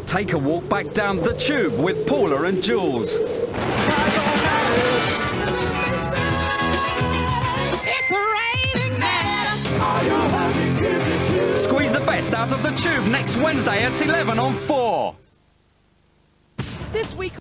Take a walk back down the tube with Paula and Jules. Squeeze the best out of the tube next Wednesday at 11 on 4. This week.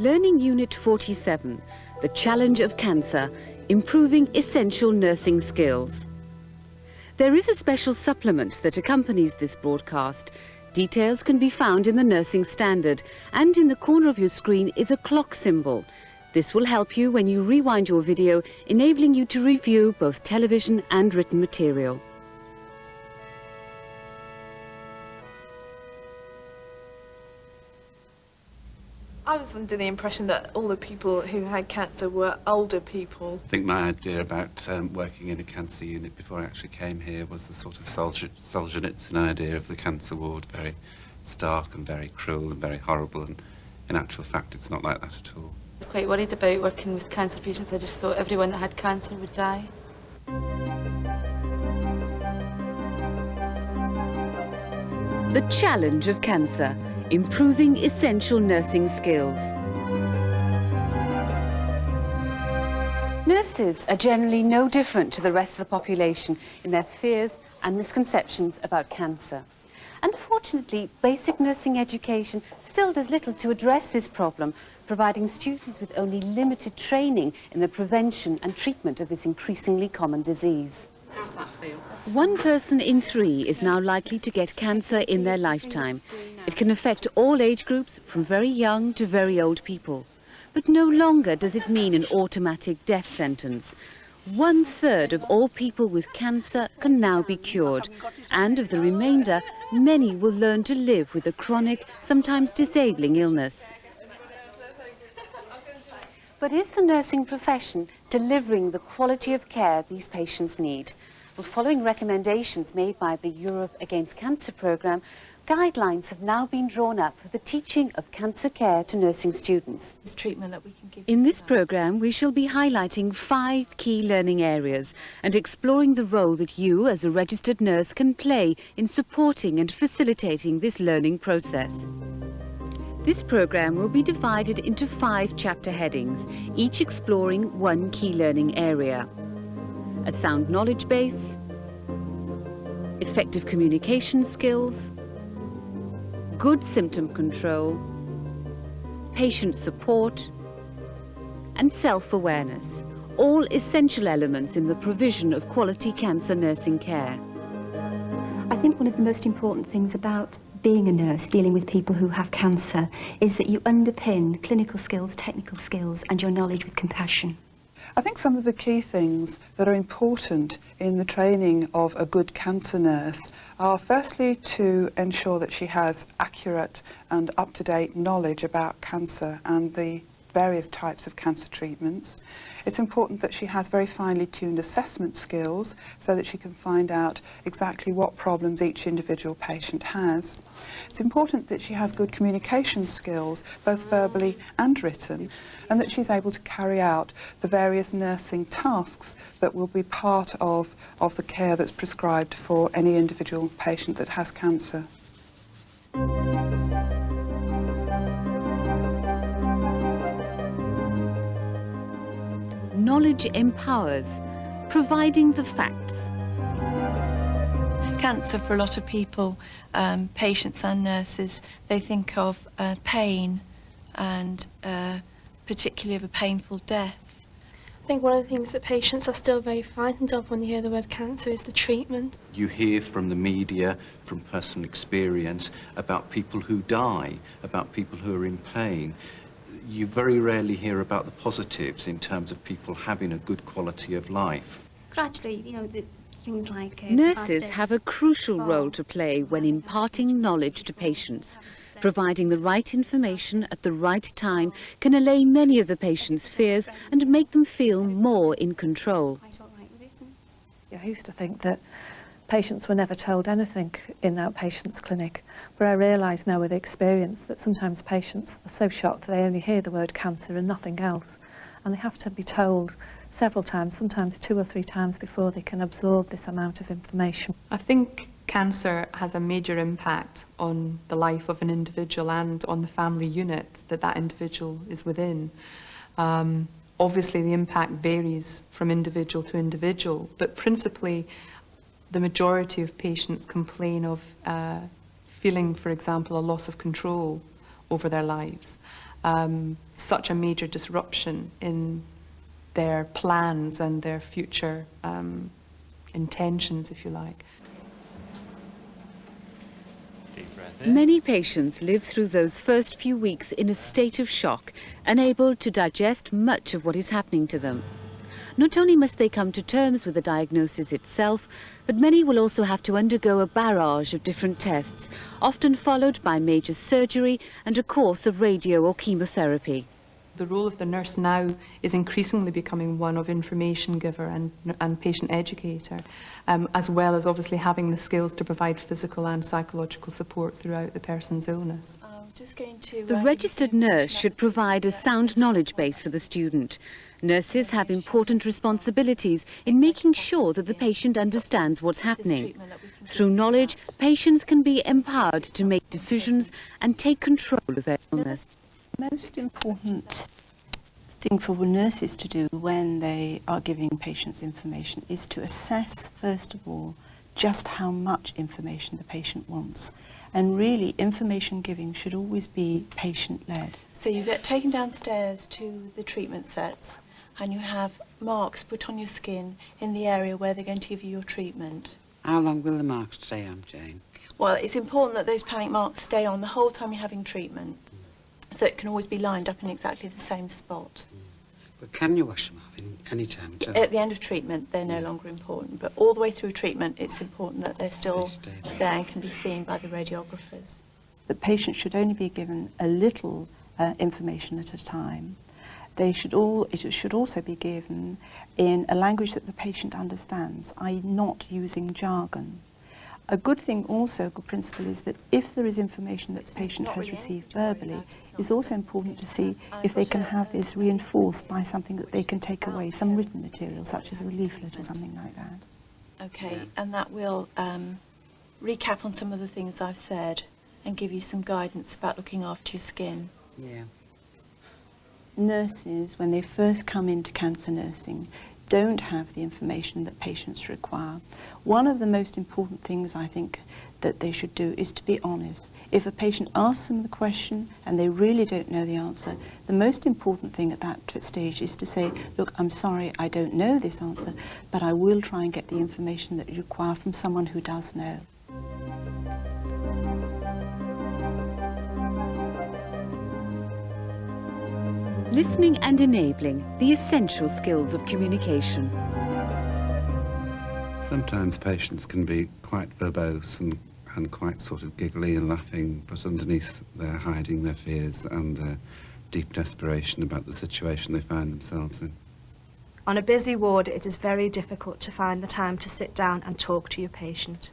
Learning Unit 47, The Challenge of Cancer, Improving Essential Nursing Skills. There is a special supplement that accompanies this broadcast. Details can be found in the Nursing Standard, and in the corner of your screen is a clock symbol. This will help you when you rewind your video, enabling you to review both television and written material. I was under the impression that all the people who had cancer were older people. I think my idea about working in a cancer unit before I actually came here was the sort of Solzhenitsyn idea of the cancer ward, very stark and very cruel and very horrible, and in actual fact it's not like that at all. I was quite worried about working with cancer patients. I just thought everyone that had cancer would die. The challenge of cancer, improving essential nursing skills. Nurses are generally no different to the rest of the population in their fears and misconceptions about cancer. Unfortunately, basic nursing education still does little to address this problem, providing students with only limited training in the prevention and treatment of this increasingly common disease. How's that feel? 1 person in 3 is now likely to get cancer in their lifetime. It can affect all age groups, from very young to very old people. But no longer does it mean an automatic death sentence. 1/3 of all people with cancer can now be cured, and of the remainder, many will learn to live with a chronic, sometimes disabling illness. But is the nursing profession delivering the quality of care these patients need? Well, following recommendations made by the Europe Against Cancer programme, guidelines have now been drawn up for the teaching of cancer care to nursing students. This treatment that we can give. In this programme, we shall be highlighting 5 key learning areas and exploring the role that you, as a registered nurse, can play in supporting and facilitating this learning process. This programme will be divided into 5 chapter headings, each exploring 1 key learning area. A sound knowledge base, effective communication skills, good symptom control, patient support, and self-awareness, all essential elements in the provision of quality cancer nursing care. I think one of the most important things about being a nurse dealing with people who have cancer is that you underpin clinical skills, technical skills, and your knowledge with compassion. I think some of the key things that are important in the training of a good cancer nurse are firstly to ensure that she has accurate and up-to-date knowledge about cancer and the various types of cancer treatments. It's important that she has very finely tuned assessment skills so that she can find out exactly what problems each individual patient has. It's important that she has good communication skills, both verbally and written, and that she's able to carry out the various nursing tasks that will be part of the care that's prescribed for any individual patient that has cancer. Knowledge empowers, providing the facts. Cancer, for a lot of people, patients and nurses, they think of pain and particularly of a painful death. I think one of the things that patients are still very frightened of when they hear the word cancer is the treatment. You hear from the media, from personal experience, about people who die, about people who are in pain. You very rarely hear about the positives in terms of people having a good quality of life. Gradually, things like... Nurses have a crucial role to play when imparting knowledge to patients. Providing the right information at the right time can allay many of the patient's fears and make them feel more in control. I used to think that patients were never told anything in outpatients clinic, but I realise now with experience that sometimes patients are so shocked they only hear the word cancer and nothing else, and they have to be told several times, sometimes 2 or 3 times before they can absorb this amount of information. I think cancer has a major impact on the life of an individual and on the family unit that individual is within. Obviously the impact varies from individual to individual, but principally the majority of patients complain of feeling, for example, a loss of control over their lives. Such a major disruption in their plans and their future intentions, if you like. Many patients live through those first few weeks in a state of shock, unable to digest much of what is happening to them. Not only must they come to terms with the diagnosis itself, but many will also have to undergo a barrage of different tests, often followed by major surgery and a course of radio or chemotherapy. The role of the nurse now is increasingly becoming one of information giver and patient educator, as well as obviously having the skills to provide physical and psychological support throughout the person's illness. The registered nurse should provide a sound knowledge base for the student. Nurses have important responsibilities in making sure that the patient understands what's happening. Through knowledge, patients can be empowered to make decisions and take control of their illness. The most important thing for nurses to do when they are giving patients information is to assess, first of all, just how much information the patient wants. And really, information giving should always be patient-led. So you get taken downstairs to the treatment sets and you have marks put on your skin in the area where they're going to give you your treatment. How long will the marks stay on, Jane? Well, it's important that those panic marks stay on the whole time you're having treatment. So it can always be lined up in exactly the same spot. But can you wash them off in any time at all? At the end of treatment, they're no longer important. But all the way through treatment, it's important that they're still there and can be seen by the radiographers. The patient should only be given a little information at a time. It should also be given in a language that the patient understands, i.e. not using jargon. A good thing also, a good principle, is that if there is information that the patient has received verbally, it's also important to see if they can have this reinforced by something that they can take away, some written material, such as a leaflet or something like that. Okay, and that will recap on some of the things I've said and give you some guidance about looking after your skin. Yeah. Nurses, when they first come into cancer nursing, don't have the information that patients require. One of the most important things I think that they should do is to be honest. If a patient asks them the question and they really don't know the answer, the most important thing at that stage is to say, look, I'm sorry, I don't know this answer, but I will try and get the information that you require from someone who does know. Listening and enabling the essential skills of communication. Sometimes patients can be quite verbose and quite sort of giggly and laughing, but underneath they're hiding their fears and their deep desperation about the situation they find themselves in. On a busy ward, it is very difficult to find the time to sit down and talk to your patient.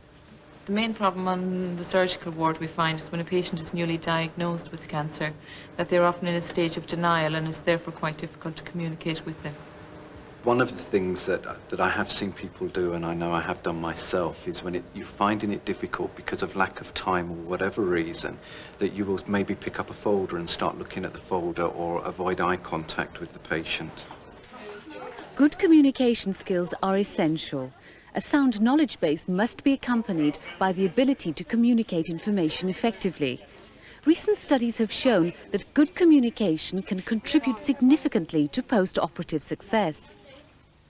The main problem on the surgical ward we find is when a patient is newly diagnosed with cancer, that they're often in a stage of denial and it's therefore quite difficult to communicate with them. One of the things that I have seen people do, and I know I have done myself, is when you're finding it difficult because of lack of time or whatever reason, that you will maybe pick up a folder and start looking at the folder or avoid eye contact with the patient. Good communication skills are essential. A sound knowledge base must be accompanied by the ability to communicate information effectively. Recent studies have shown that good communication can contribute significantly to post-operative success.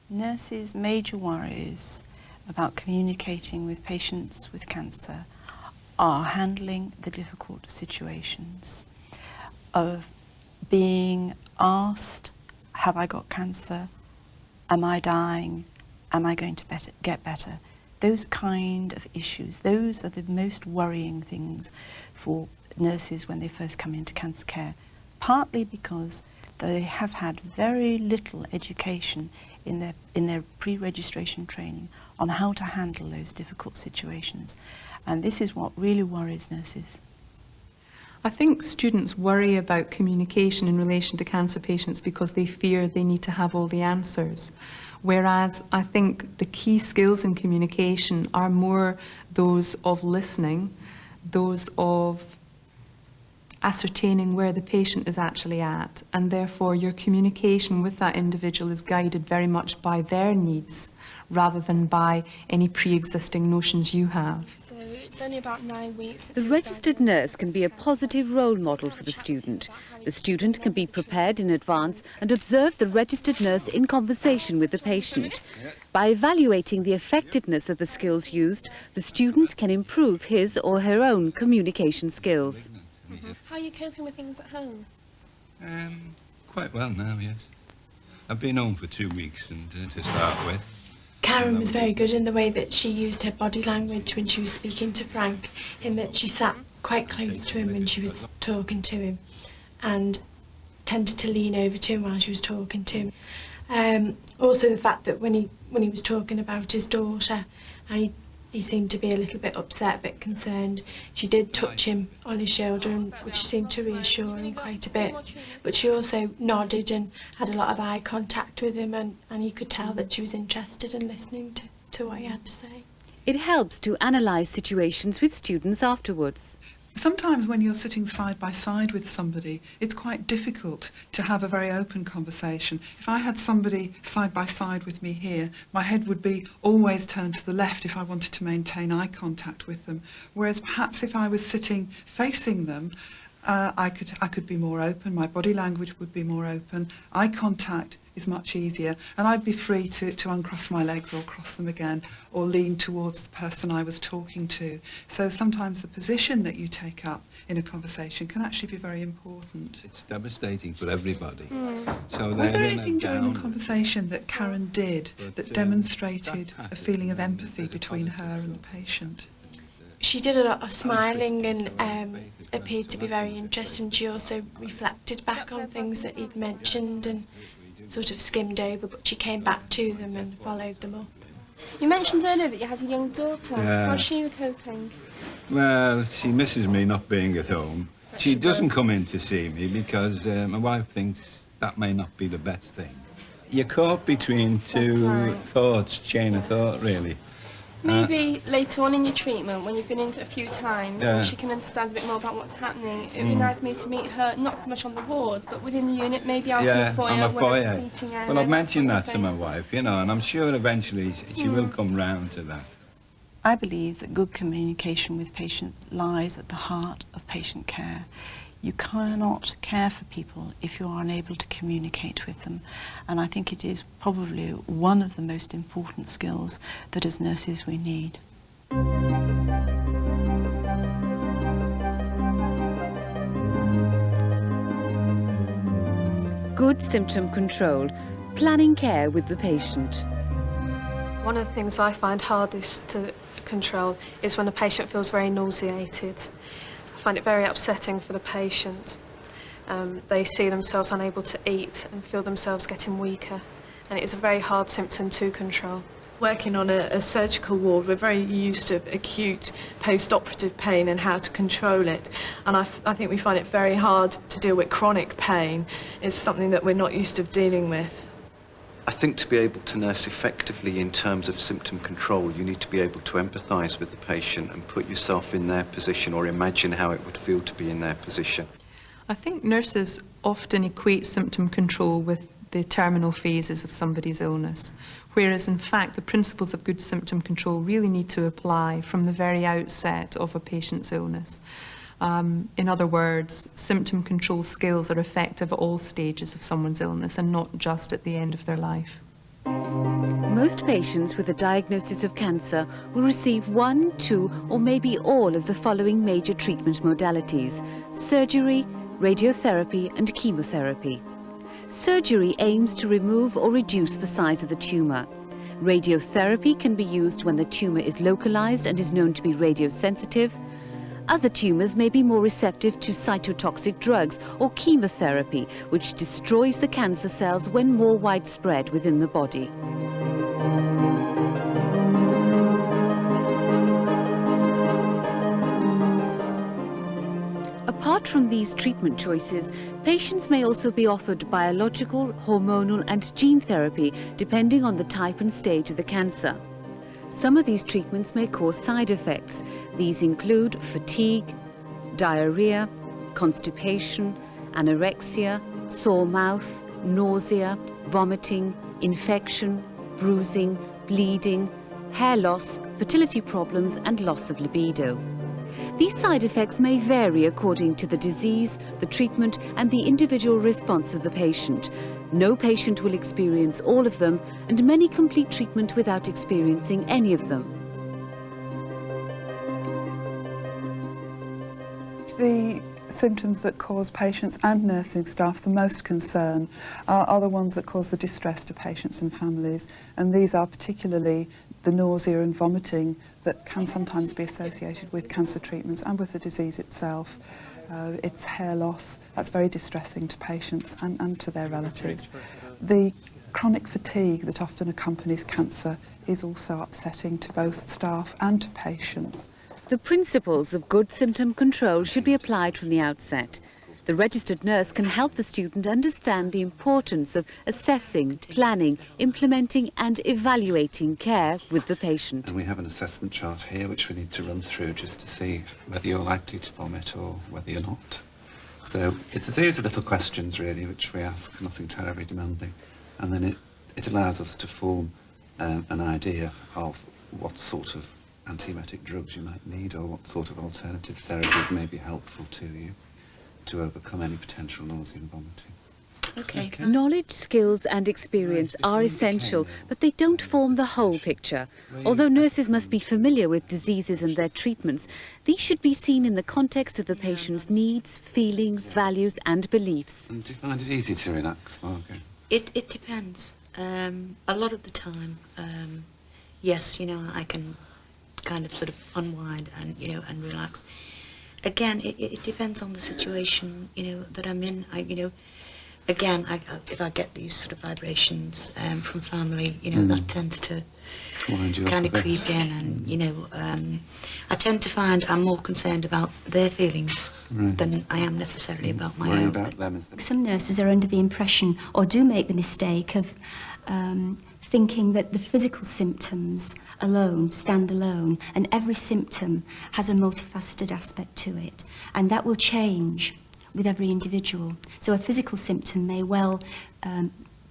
Nurses' major worries about communicating with patients with cancer are handling the difficult situations of being asked, have I got cancer? Am I dying? Am I going to get better? Those kind of issues, those are the most worrying things for nurses when they first come into cancer care, partly because they have had very little education in their pre-registration training on how to handle those difficult situations. And this is what really worries nurses. I think students worry about communication in relation to cancer patients because they fear they need to have all the answers. Whereas I think the key skills in communication are more those of listening, those of ascertaining where the patient is actually at, and therefore your communication with that individual is guided very much by their needs rather than by any pre-existing notions you have. So it's only about 9 weeks. The registered nurse can be a positive role model for the student. The student can be prepared in advance and observe the registered nurse in conversation with the patient. By evaluating the effectiveness of the skills used, the student can improve his or her own communication skills. How are you coping with things at home? Quite well now, yes. I've been home for 2 weeks and to start with. Karen was very good in the way that she used her body language when she was speaking to Frank, in that she sat quite close to him when she was talking to him and tended to lean over to him while she was talking to him. Also the fact that when he was talking about his daughter, and he seemed to be a little bit upset, a bit concerned. She did touch him on his shoulder, which seemed to reassure him quite a bit. But she also nodded and had a lot of eye contact with him, and you could tell that she was interested in listening to what he had to say. It helps to analyse situations with students afterwards. Sometimes when you're sitting side by side with somebody, it's quite difficult to have a very open conversation. If I had somebody side by side with me here, my head would be always turned to the left if I wanted to maintain eye contact with them. Whereas perhaps if I was sitting facing them, I could be more open, my body language would be more open, eye contact is much easier, and I'd be free to uncross my legs or cross them again, or lean towards the person I was talking to. So sometimes the position that you take up in a conversation can actually be very important. It's devastating for everybody. So Was there they're in a anything during the down- conversation that Karen did that demonstrated a feeling of empathy between her and the patient? She did a lot of smiling and appeared to be very interested. She also reflected back on things that he'd mentioned and sort of skimmed over, but she came back to them and followed them up. You mentioned earlier that you had a young daughter. Yeah. How's she coping? Well, she misses me not being at home. She doesn't come in to see me because my wife thinks that may not be the best thing. You're caught between two thoughts, chain of thought, really. Maybe later on in your treatment, when you've been in a few times, Yeah. and she can understand a bit more about what's happening, it would be nice for me to meet her, not so much on the wards, but within the unit, maybe out in the foyer. I'm a when foyer. there's a seating area, Well, I've mentioned sort that of to my thing. wife, you know, and I'm sure eventually she will come round to that. I believe that good communication with patients lies at the heart of patient care. You cannot care for people if you are unable to communicate with them, and I think it is probably one of the most important skills that as nurses we need. Good symptom control, planning care with the patient. One of the things I find hardest to control is when a patient feels very nauseated. I find it very upsetting for the patient. They see themselves unable to eat and feel themselves getting weaker, and it is a very hard symptom to control. Working on a surgical ward, we're very used to acute post-operative pain and how to control it, and I think we find it very hard to deal with chronic pain. It's something that we're not used to dealing with. I think to be able to nurse effectively in terms of symptom control, you need to be able to empathise with the patient and put yourself in their position or imagine how it would feel to be in their position. I think nurses often equate symptom control with the terminal phases of somebody's illness, whereas in fact the principles of good symptom control really need to apply from the very outset of a patient's illness. In other words, symptom control skills are effective at all stages of someone's illness and not just at the end of their life. Most patients with a diagnosis of cancer will receive 1, 2, or maybe all of the following major treatment modalities: surgery, radiotherapy, and chemotherapy. Surgery aims to remove or reduce the size of the tumour. Radiotherapy can be used when the tumour is localised and is known to be radiosensitive. Other tumours may be more receptive to cytotoxic drugs or chemotherapy, which destroys the cancer cells when more widespread within the body. Apart from these treatment choices, patients may also be offered biological, hormonal and gene therapy depending on the type and stage of the cancer. Some of these treatments may cause side effects. These include fatigue, diarrhea, constipation, anorexia, sore mouth, nausea, vomiting, infection, bruising, bleeding, hair loss, fertility problems and loss of libido. These side effects may vary according to the disease, the treatment and the individual response of the patient. No patient will experience all of them, and many complete treatment without experiencing any of them. The symptoms that cause patients and nursing staff the most concern are the ones that cause the distress to patients and families, and these are particularly the nausea and vomiting that can sometimes be associated with cancer treatments and with the disease itself. It's hair loss, that's very distressing to patients and to their relatives. The chronic fatigue that often accompanies cancer is also upsetting to both staff and to patients. The principles of good symptom control should be applied from the outset. The registered nurse can help the student understand the importance of assessing, planning, implementing and evaluating care with the patient. And we have an assessment chart here which we need to run through just to see whether you're likely to vomit or whether you're not. So it's a series of little questions really which we ask, nothing terribly demanding, and then it allows us to form an idea of what sort of antiemetic drugs you might need or what sort of alternative therapies may be helpful to you to overcome any potential nausea and vomiting. Okay. Knowledge, skills and experience are essential, but they don't form the whole picture. Although nurses must be familiar with diseases and their treatments, these should be seen in the context of the patient's needs, feelings, values and beliefs. And do you find it easy to relax, Margaret? It depends. A lot of the time, yes, you know, I can kind of sort of unwind and, you know, and relax. Again, it depends on the situation, you know, that I'm in. Again, if I get these sort of vibrations from family, you know, that tends to kind of creep in, and you know, I tend to find I'm more concerned about their feelings than I am necessarily about my own. About them is Some nurses are under the impression, or do make the mistake of thinking that the physical symptoms alone stand alone, and every symptom has a multifaceted aspect to it, and that will change with every individual. So a physical symptom may well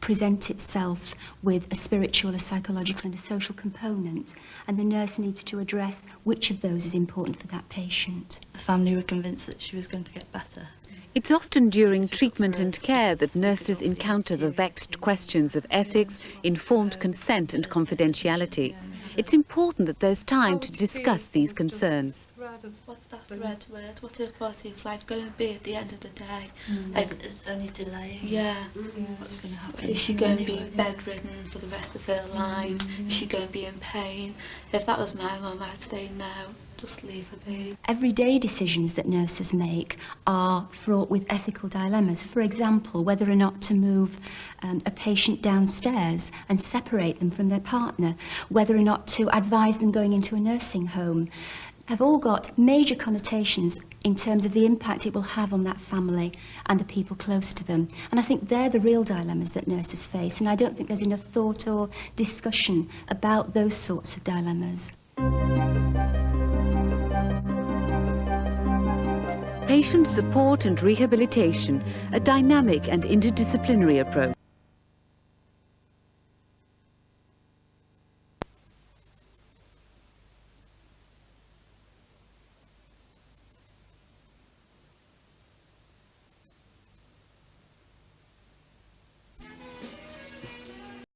present itself with a spiritual, a psychological and a social component, and the nurse needs to address which of those is important for that patient. The family were convinced that she was going to get better. It's often during treatment and care that nurses encounter the vexed questions of ethics, informed consent and confidentiality. It's important that there's time to discuss these concerns. What's that red word? What is quality of life going to be at the end of the day? It's only delaying. Yeah. What's going to happen? Is she going to be bedridden for the rest of her life? Is she going to be in pain? If that was my mum, I'd say no. Just leave her be. Everyday decisions that nurses make are fraught with ethical dilemmas. For example, whether or not to move a patient downstairs and separate them from their partner, whether or not to advise them going into a nursing home, have all got major connotations in terms of the impact it will have on that family and the people close to them. And I think they're the real dilemmas that nurses face, and I don't think there's enough thought or discussion about those sorts of dilemmas. Patient support and rehabilitation, a dynamic and interdisciplinary approach.